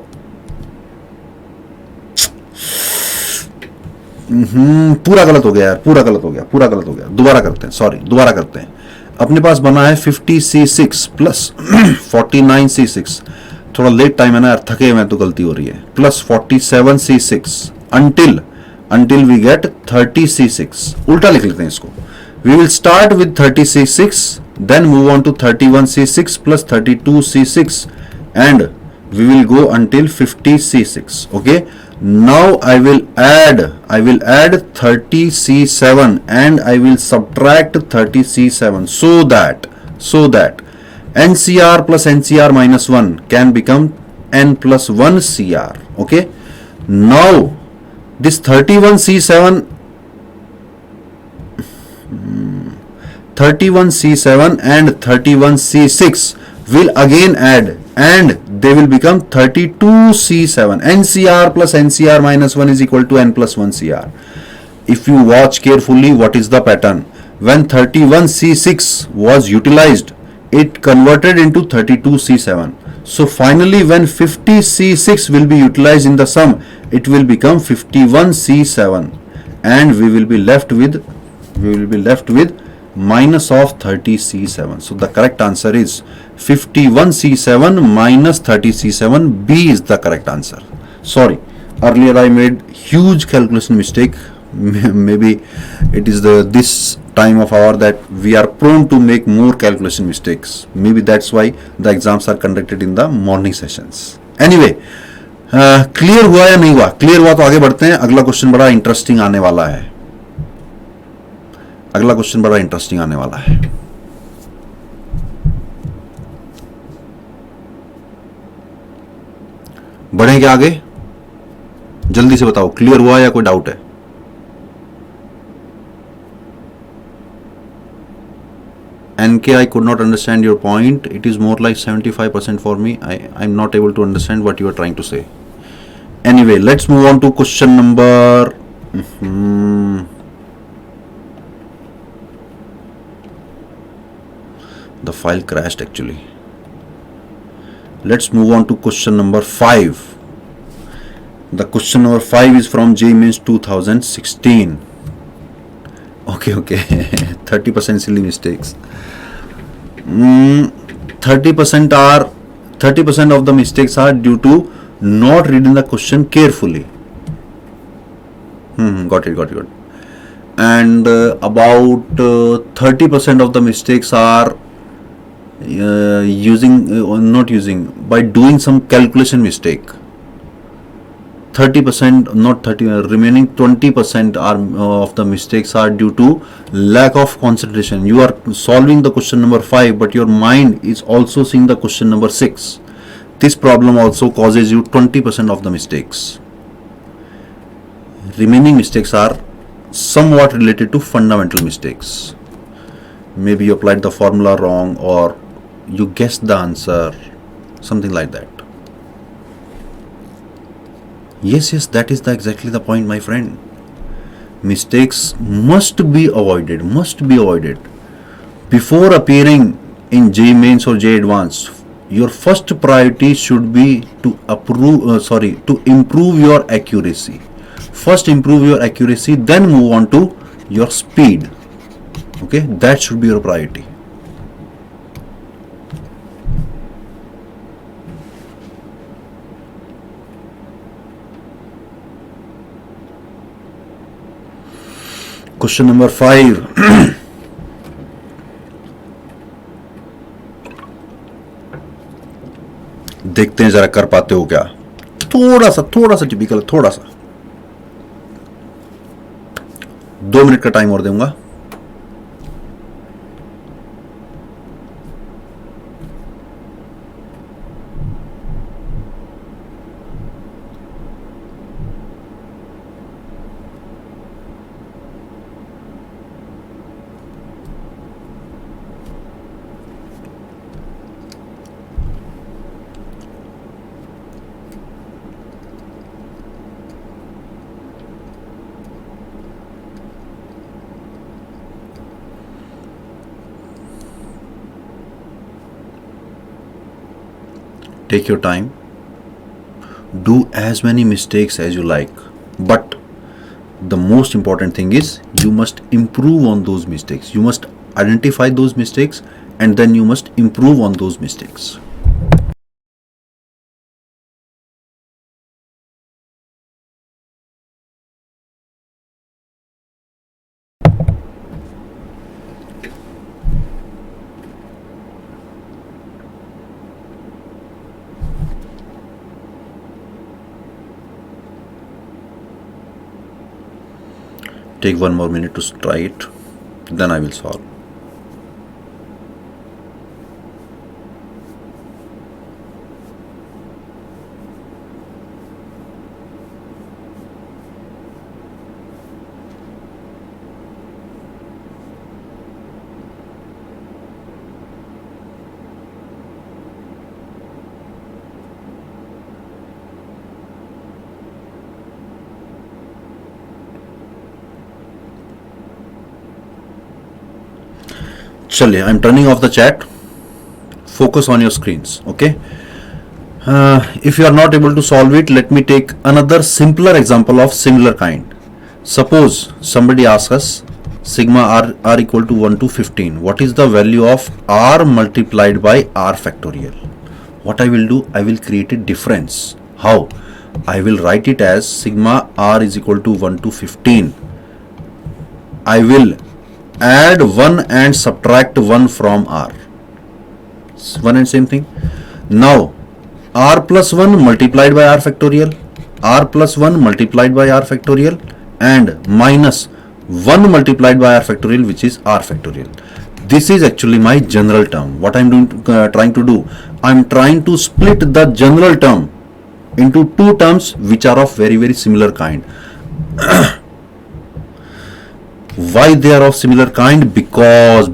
पूरा गलत हो गया यार, पूरा गलत हो गया. दोबारा करते हैं. अपने पास बना है 50C6 प्लस 49C6. थोड़ा लेट टाइम है ना यार, थके हुए तो गलती हो रही है. Plus 47C6 until we get 30C6. उल्टा लिख लेते हैं इसको. We will start with 30C6, then move on to 31C6 plus 32C6 and we will go until 50C6. Okay, now I will add 30C7 and I will subtract 30C7 so that NCR plus NCR minus 1 can become N plus 1 CR. Okay, now this 31C7 and 31C6 will again add and they will become 32C7. NCR plus NCR minus 1 is equal to N plus 1 CR. If you watch carefully, what is the pattern? When 31C6 was utilized, it converted into 32C7. So finally when 50C6 will be utilized in the sum, it will become 51C7 and we will be left with minus of 30C7. So the correct answer is 51C7 minus 30C7. B is the correct answer. Sorry, earlier I made huge calculation mistake. Maybe it is this time of hour that we are prone to make more calculation mistakes. Maybe that's why the exams are conducted in the morning sessions. Anyway, clear हुआ या नहीं हुआ? Clear हुआ तो आगे बढ़ते हैं. अगला क्वेश्चन बड़ा इंटरेस्टिंग आने वाला है. बढ़ें क्या आगे? जल्दी से बताओ, क्लियर हुआ या कोई डाउट है? NK, I could not understand your point. It is more like 75% for me. I'm not able to understand what you are trying to say. Anyway, let's move on to question number. The file crashed actually. Let's move on to question number 5. The question number 5 is from JEE Mains 2016. Okay. 30% silly mistakes. 30% of the mistakes are due to not reading the question carefully. Got it. And about 30% of the mistakes are not using, by doing some calculation mistake. 30%, not 30, remaining 20% are of the mistakes are due to lack of concentration. You are solving the question number 5, but your mind is also seeing the question number 6. This problem also causes you 20% of the mistakes. Remaining mistakes are somewhat related to fundamental mistakes. Maybe you applied the formula wrong, or you guessed the answer, something like that. Yes, that is exactly the point, my friend. Mistakes must be avoided. Before appearing in J Mains or J Advanced, your first priority should be to improve your accuracy. First improve your accuracy, then move on to your speed. Okay, that should be your priority. Question number 5. देखते हैं जरा कर पाते हो क्या. थोड़ा सा typical, थोड़ा सा. 2 मिनट का टाइम और दूंगा. Take your time. Do as many mistakes as you like. But the most important thing is you must improve on those mistakes. You must identify those mistakes and then you must improve on those mistakes. Take 1 more minute to try it, then I will solve. चलिए, I'm turning off the chat. Focus on your screens, okay? If you are not able to solve it, let me take another simpler example of similar kind. Suppose somebody asks us sigma r equal to 1 to 15. What is the value of r multiplied by r factorial? What I will do, I will create a difference. How? I will write it as sigma r is equal to 1 to 15. I will add 1 and subtract 1 from r. One and same thing. Now r plus 1 multiplied by r factorial, r plus 1 multiplied by r factorial, and minus 1 multiplied by r factorial, which is r factorial. This is actually my general term. What I'm trying to do, I'm trying to split the general term into two terms which are of very, very similar kind. Why they are of similar kind? Because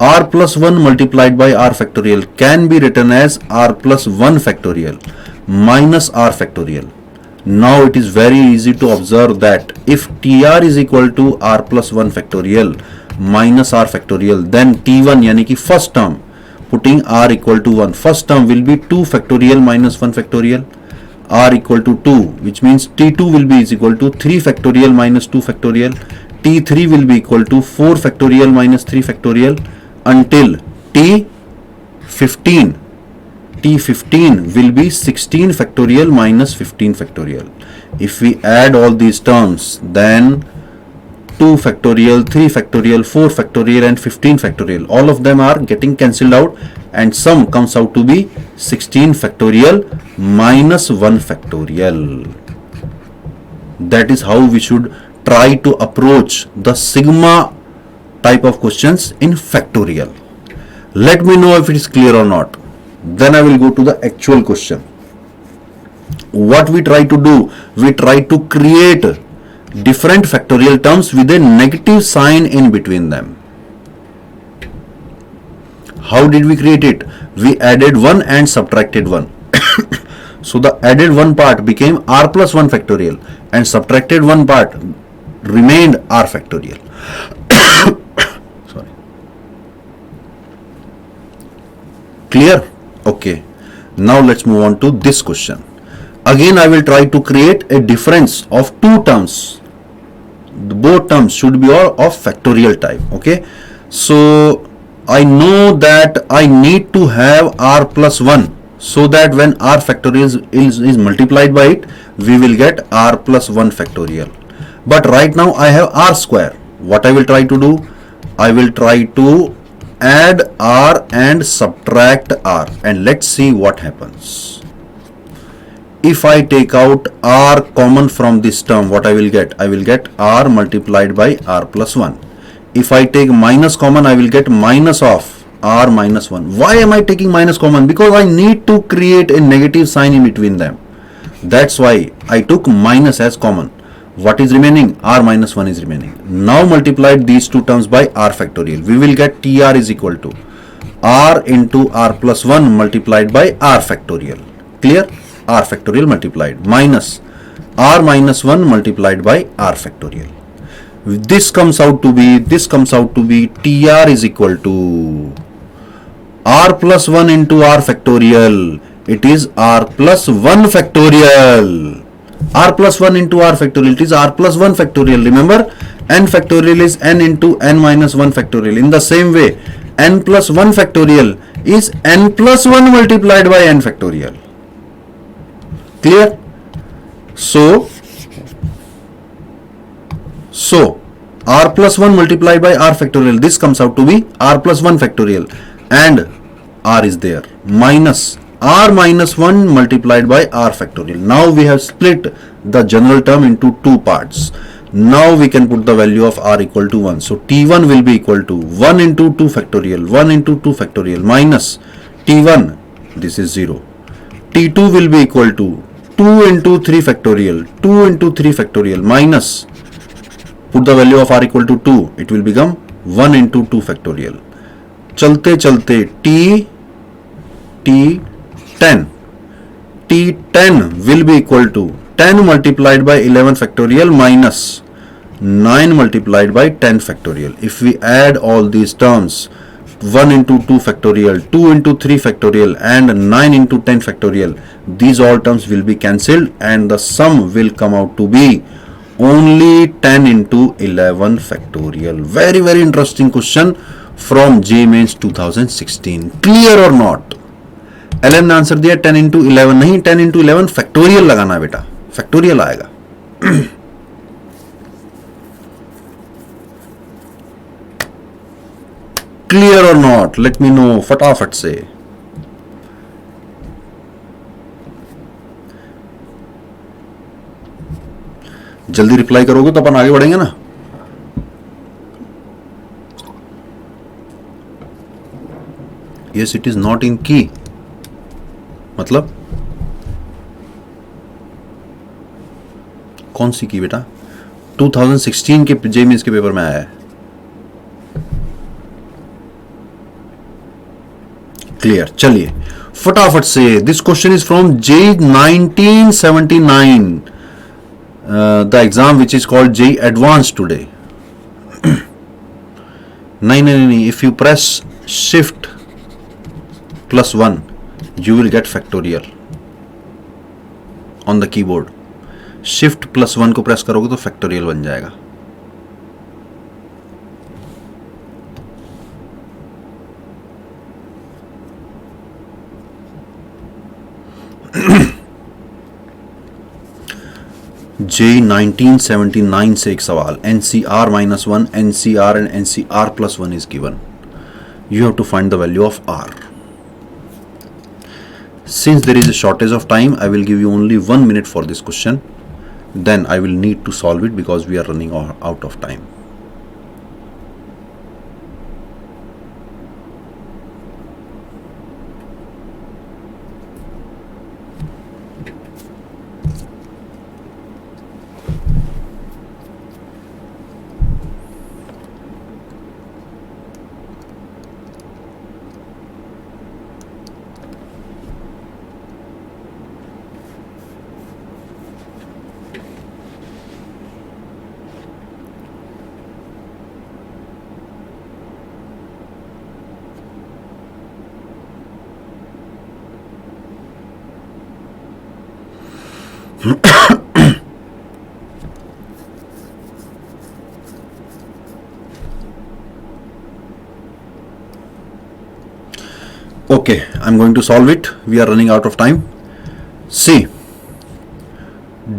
r plus 1 multiplied by r factorial can be written as r plus 1 factorial minus r factorial. Now it is very easy to observe that if tr is equal to r plus 1 factorial minus r factorial, then t1 yani ki first term, putting r equal to 1, first term will be 2 factorial minus 1 factorial, r equal to 2, which means t2 will be is equal to 3 factorial minus 2 factorial, t3 will be equal to 4 factorial minus 3 factorial, until t15 will be 16 factorial minus 15 factorial. If we add all these terms, then 2 factorial, 3 factorial, 4 factorial and 15 factorial. All of them are getting cancelled out and sum comes out to be 16 factorial minus 1 factorial. That is how we should try to approach the sigma type of questions in factorial. Let me know if it is clear or not. Then I will go to the actual question. What we try to do, we try to create different factorial terms with a negative sign in between them. How did we create it? We added 1 and subtracted 1. So the added 1 part became r plus 1 factorial and subtracted 1 part remained r factorial. Sorry. Clear? Okay. Now let's move on to this question. Again, I will try to create a difference of two terms. Both terms should be all of factorial type. Okay. So I know that I need to have r plus 1 so that when r factorial is multiplied by it, we will get r plus 1 factorial. But right now I have r square. What I will try to do? I will try to add r and subtract r and let's see what happens. If I take out r common from this term, what I will get? I will get r multiplied by r plus 1. If I take minus common, I will get minus of r minus 1. Why am I taking minus common? Because I need to create a negative sign in between them. That's why I took minus as common. What is remaining? R minus 1 is remaining. Now multiplied these two terms by r factorial. We will get TR is equal to r into r plus 1 multiplied by r factorial. Clear? R factorial multiplied minus r minus 1 multiplied by r factorial. This comes out to be TR is equal to r plus 1 into r factorial. It is r plus 1 factorial. R plus 1 into r factorial, it is r plus 1 factorial. Remember, n factorial is n into n minus 1 factorial. In the same way, n plus 1 factorial is n plus 1 multiplied by n factorial. Clear? So r plus 1 multiplied by r factorial, this comes out to be r plus 1 factorial and r is there minus r minus 1 multiplied by r factorial. Now we have split the general term into two parts. Now we can put the value of r equal to 1. So t1 will be equal to 1 into 2 factorial, 1 into 2 factorial minus t1, this is 0. t2 will be equal to 2 into 3 factorial, 2 into 3 factorial minus, put the value of r equal to 2, it will become 1 into 2 factorial. चलते चलते t10 will be equal to 10 multiplied by 11 factorial minus 9 multiplied by 10 factorial. If we add all these terms, 1 into 2 factorial, 2 into 3 factorial and 9 into 10 factorial, these all terms will be cancelled and the sum will come out to be only 10 into 11 factorial. Very very interesting question from JEE Mains 2016. Clear or not? LM ने answer दिया 10 into 11, नहीं 10 into 11 factorial लगाना बेटा, factorial आएगा. Clear और not? Let me know फटाफट से. जल्दी रिप्लाई करोगे तो अपन आगे बढ़ेंगे ना. Yes, it is not in की, मतलब कौन सी की बेटा? 2016 के JEE Mains के पेपर में आया है. क्लियर. चलिए फटाफट से. This question is from JEE 1979, the exam which is called JEE advance today. नहीं, if you press shift plus 1 you will get factorial on the keyboard. shift plus 1 को press करोगे तो factorial बन जाएगा. जे 1979 से एक सवाल, NCR -1, NCR and NCR +1 is given. You have to find the value of R. Since there is a shortage of time, I will give you only 1 minute for this question. Then I will need to solve it because we are running out of time. Okay, I'm going to solve it. We are running out of time. See,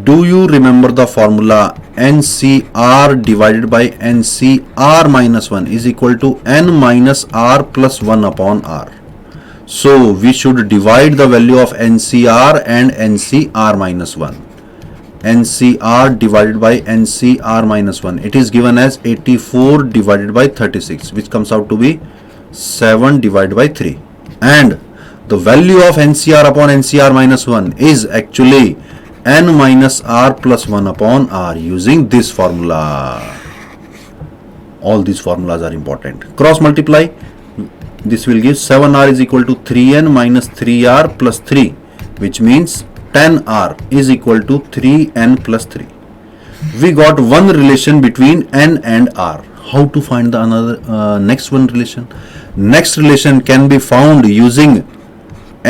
do you remember the formula NCR divided by NCR -1 is equal to N minus R plus 1 upon R? So we should divide the value of NCR and NCR -1. NCR divided by NCR -1. It is given as 84 divided by 36, which comes out to be 7 divided by 3. And the value of NCR upon NCR -1 is actually N minus R plus 1 upon R using this formula. All these formulas are important. Cross multiply. This will give 7R is equal to 3N minus 3R plus 3, which means 10R is equal to 3N plus 3. We got one relation between N and R. How to find the next one relation? Next relation can be found using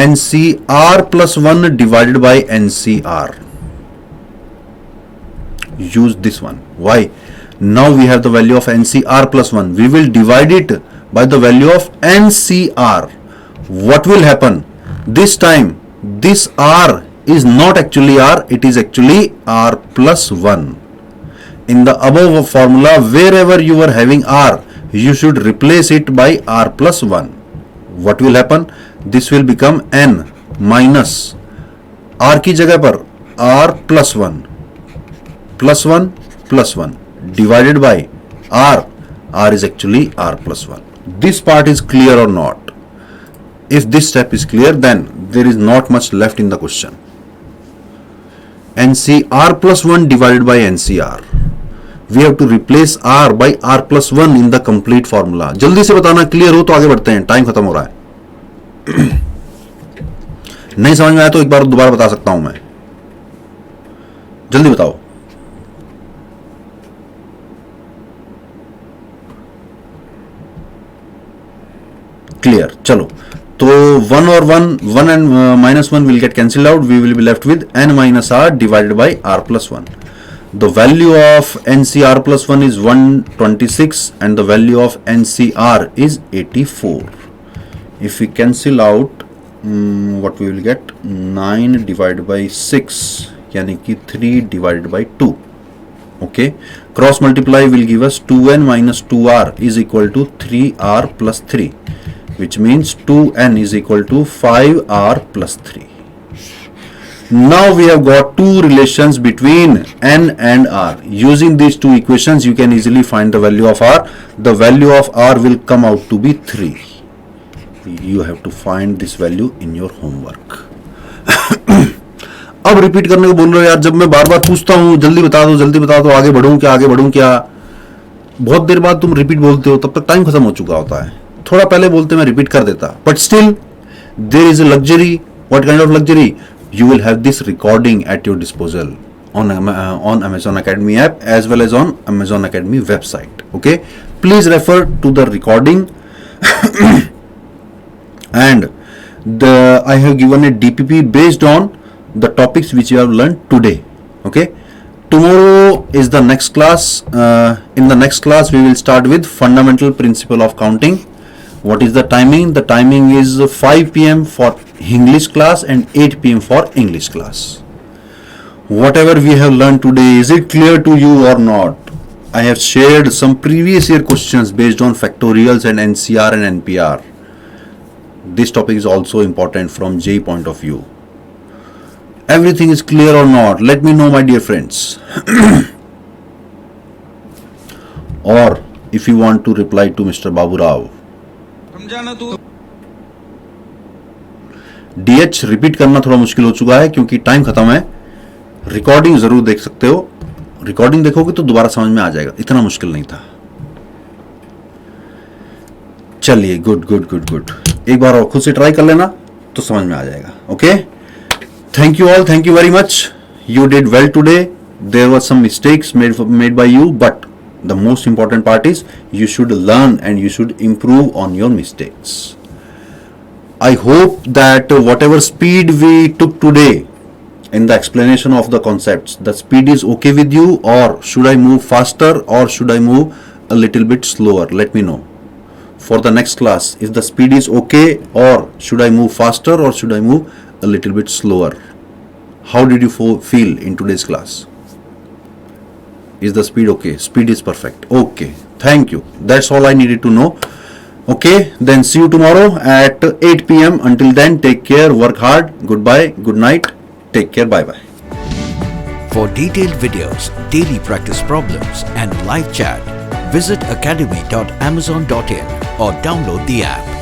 NCR plus 1 divided by NCR. Use this one. Why? Now we have the value of NCR plus 1. We will divide it by the value of NCR. What will happen? This time this R is not actually R, it is actually R plus 1. In the above formula, wherever you are having R, you should replace it by R plus 1. What will happen? This will become N minus R की जगह पर R plus 1 plus 1 plus 1 divided by R. R is actually R plus 1. This part is clear or not? If this step is clear, then there is not much left in the question. NCR plus 1 divided by NCR. We have to replace R by R plus 1 in the complete formula. जल्दी से बताना, clear हो तो आगे बढ़ते हैं, time खत्म हो रहा है. नहीं समझ में आया तो एक बार दोबारा बता सकता हूं मैं. जल्दी बताओ. क्लियर. चलो, तो 1 और 1 and -1 will get cancelled out. We will be left with N minus R divided by R plus 1. The value of NCR plus 1 is 126 and the value of NCR is 84. If we cancel out, what we will get? 9 divided by 6, यानी कि 3 divided by 2. Okay. Cross multiply will give us 2N minus 2R is equal to 3R plus 3, which means 2N is equal to 5R plus 3. Now we have got two relations between N and R. Using these two equations, you can easily find the value of R. The value of R will come out to be 3. You have to find this value in your homework. अब repeat करने को बोल रहे हो यार. जब मैं बार बार पूछता हूँ जल्दी बता दो, आगे बढ़ूं क्या, बहुत देर बाद तुम रिपीट बोलते हो, तब तक टाइम खत्म हो चुका होता है. थोड़ा पहले बोलते मैं रिपीट कर देता. But still there is a luxury. What kind of luxury? You will have this recording at your disposal on Amazon Academy app as well as on Amazon Academy website. Okay, please refer to the recording. And I have given a DPP based on the topics which you have learned today. Okay, tomorrow is the next class. In the next class we will start with fundamental principle of counting. What is the timing? The timing is 5 p.m. for English class and 8 p.m. for English class. whatever we have learned today, is it clear to you or not? I have shared some previous year questions based on factorials and NCR and NPR. This topic is also important from JEE point of view. Everything is clear or not? Let me know, my dear friends. Or if you want to reply to Mr. Babu Rao. DH repeat करना थोड़ा मुश्किल हो चुका है क्योंकि time खत्म है. Recording जरूर देख सकते हो. रिकॉर्डिंग देखोगे तो दोबारा समझ में आ जाएगा. इतना मुश्किल नहीं था. चलिए, गुड गुड गुड गुड. एक बार और खुद से ट्राई कर लेना तो समझ में आ जाएगा. Okay, thank you all. Thank you very much. You did well today. There were some mistakes made by you, but the most important part is you should learn and you should improve on your mistakes. I hope that whatever speed we took today in the explanation of the concepts, the speed is okay with you, or should I move faster or should I move a little bit slower? Let me know. For the next class, if the speed is okay, or should I move faster or should I move a little bit slower? How did you feel in today's class? Is the speed okay? Speed is perfect. Okay, thank you. That's all I needed to know. Okay, then see you tomorrow at 8 p.m. Until then, take care, work hard. Goodbye, good night. Take care, bye bye. For detailed videos, daily practice problems, and live chat, visit academy.amazon.in or download the app.